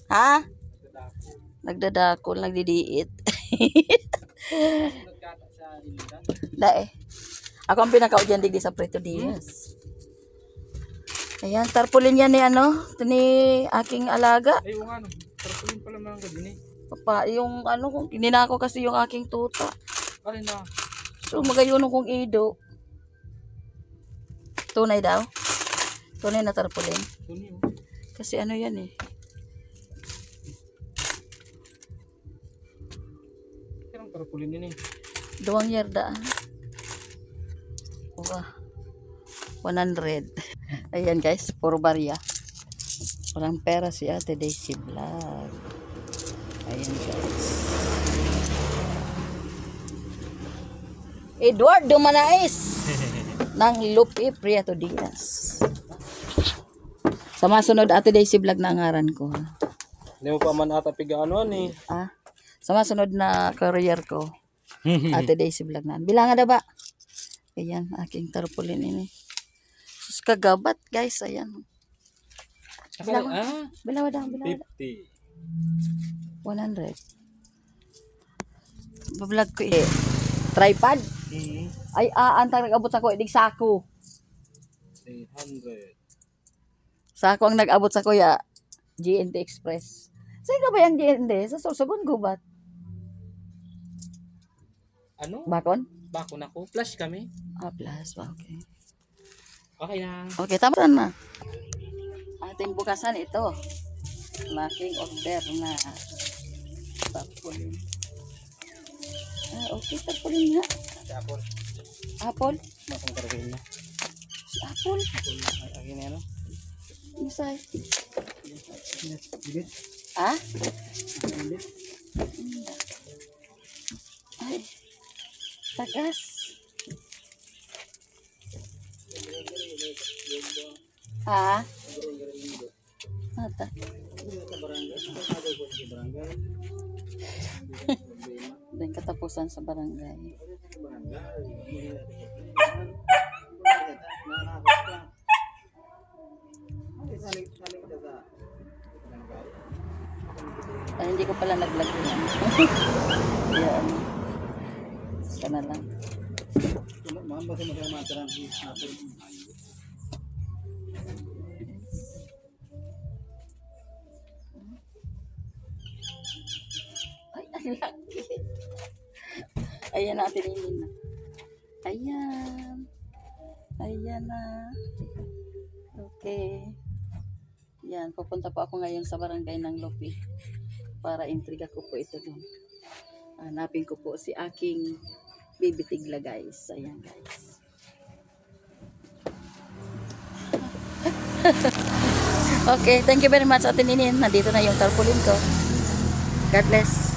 Ha? Nagdadakol, nagdidiit. Dae. Ako ang pinaka-udyan digdi sa Preto Diaz. Ayan, tarpaulin yan ni ano, ni aking alaga. Ay, yung ano, tarpaulin pala mga gabi Papa, yung ano, kung ninako kasi yung aking tuta. Alin na? So, magayuno kong ido. Tunay daw? Tunay na tarpaulin. Tunay oh. Kasi ano yan eh. Kaya tarpaulin din eh. 2 yarda. Wah. 100. Ayan guys, puro barya. Walang pera si Ate Daisy Vlog. Ayan guys. Eduardo Manais ng Lupi Prieto Diaz. Sa masunod Ate Daisy Vlog na angaran ko. Hindi mo pa man ata pigaanoan eh. Ah, sa masunod na career ko. Ate Daisy Vlog na. Bilangan na ba? Ayan, aking tarpaulin ini. Sus kagabat guys, ayan. Bilawa daw, bilawa. 50. 100. Bablog ko eh. Tripod? Ay, antang nag-abot sa ko, idig sako. 800. Sako ang nag-abot sa kuya. GNT Express. Saan ka ba yung GNT? Sa Sorsogon, gubat? Ano? Bakon? Bakon ako. Flash kami. Plus. Okay. Okay na. Okay, tama na. Ating bukasan ito. Making order na tarpaulin. Okay, tarpaulin nga. Si Apple. Apple? Bakong karagay na. Si Apple? Ay, agin ano? Misay. Bilit. Ah? Bilit. Ay. Tagas. Ha? Mata. Dan katapusan sa barangay. Ay, hindi ko pala naglagay yan. Yan. Sana lang. Ay, ang laki. Ayan natin yun na. Ayan. Ayan na. Okay. Yan, pupunta po ako ngayon sa barangay ng Lupi para intriga ko po ito doon. Hanapin ko po si aking baby tigla guys. Ayan guys. Okay, thank you very much Ate Ninin. Nandito na yung tarpaulin ko. God bless.